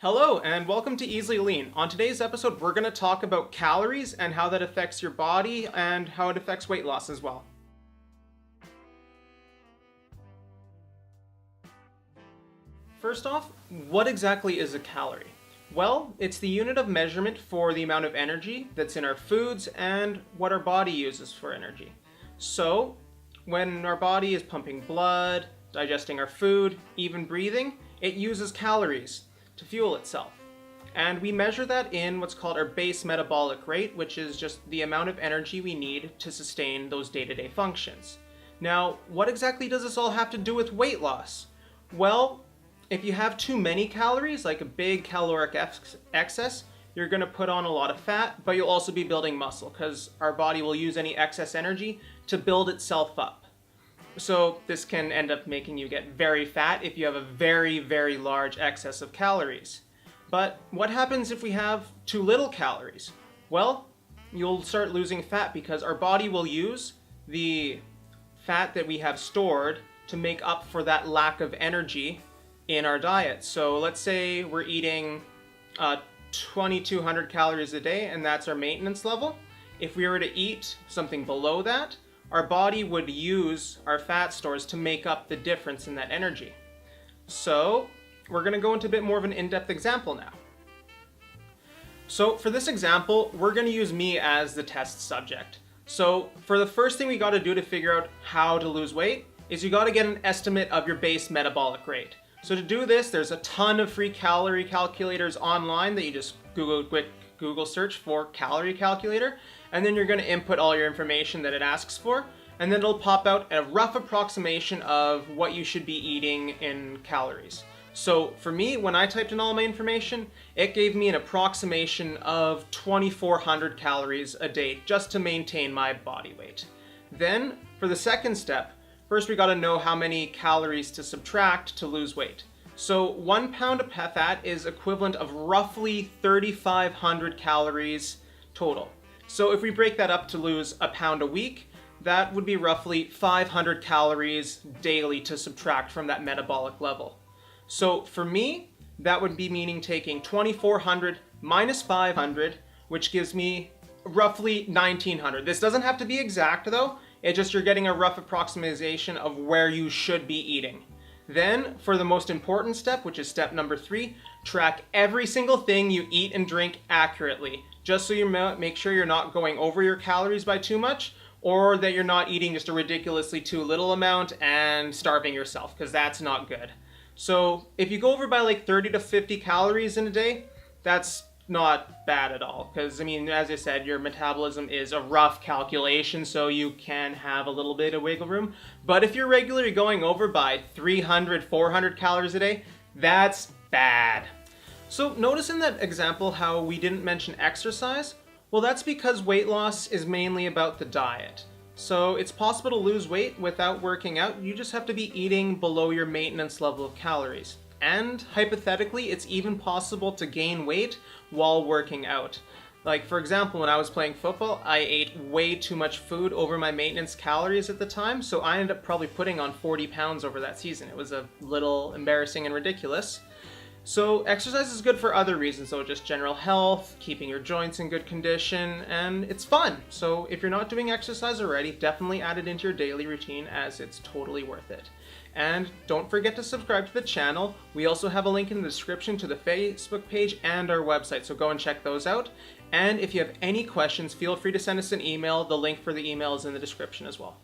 Hello and welcome to Easily Lean. On today's episode, we're going to talk about calories and how that affects your body and how it affects weight loss as well. First off, what exactly is a calorie? Well, it's the unit of measurement for the amount of energy that's in our foods and what our body uses for energy. So, when our body is pumping blood, digesting our food, even breathing, it uses calories to fuel itself. And we measure that in what's called our base metabolic rate, which is just the amount of energy we need to sustain those day-to-day functions. Now, what exactly does this all have to do with weight loss? Well, if you have too many calories, like a big caloric excess, you're going to put on a lot of fat, but you'll also be building muscle because our body will use any excess energy to build itself up. So this can end up making you get very fat if you have a very, very large excess of calories. But what happens if we have too little calories? Well, you'll start losing fat because our body will use the fat that we have stored to make up for that lack of energy in our diet. So let's say we're eating 2,200 calories a day and that's our maintenance level. If we were to eat something below that, our body would use our fat stores to make up the difference in that energy. So we're going to go into a bit more of an in-depth example now. So for this example, we're going to use me as the test subject. So for the first thing we got to do to figure out how to lose weight is you got to get an estimate of your base metabolic rate. So to do this, there's a ton of free calorie calculators online that you just quick Google search for calorie calculator, and then you're going to input all your information that it asks for, and then it'll pop out a rough approximation of what you should be eating in calories. So for me, when I typed in all my information, it gave me an approximation of 2,400 calories a day just to maintain my body weight. Then for the second step, first we got to know how many calories to subtract to lose weight. So 1 pound of fat is equivalent of roughly 3,500 calories total. So if we break that up to lose a pound a week, that would be roughly 500 calories daily to subtract from that metabolic level. So for me, that would be meaning taking 2,400 minus 500, which gives me roughly 1,900. This doesn't have to be exact though. It's just you're getting a rough approximation of where you should be eating. Then, for the most important step, which is step number 3, track every single thing you eat and drink accurately, just so you make sure you're not going over your calories by too much, or that you're not eating just a ridiculously too little amount and starving yourself, because that's not good. So if you go over by like 30 to 50 calories in a day, that's not bad at all, because I mean, as I said, your metabolism is a rough calculation, so you can have a little bit of wiggle room. But if you're regularly going over by 300, 400 calories a day, that's bad. So notice in that example how we didn't mention exercise. Well, that's because weight loss is mainly about the diet. So it's possible to lose weight without working out. You just have to be eating below your maintenance level of calories. And hypothetically, it's even possible to gain weight while working out. Like for example, when I was playing football, I ate way too much food over my maintenance calories at the time, so I ended up probably putting on 40 pounds over that season. It was a little embarrassing and ridiculous. So exercise is good for other reasons though, just general health, keeping your joints in good condition, and it's fun. So if you're not doing exercise already, definitely add it into your daily routine as it's totally worth it. And don't forget to subscribe to the channel. We also have a link in the description to the Facebook page and our website, so go and check those out. And if you have any questions, feel free to send us an email. The link for the email is in the description as well.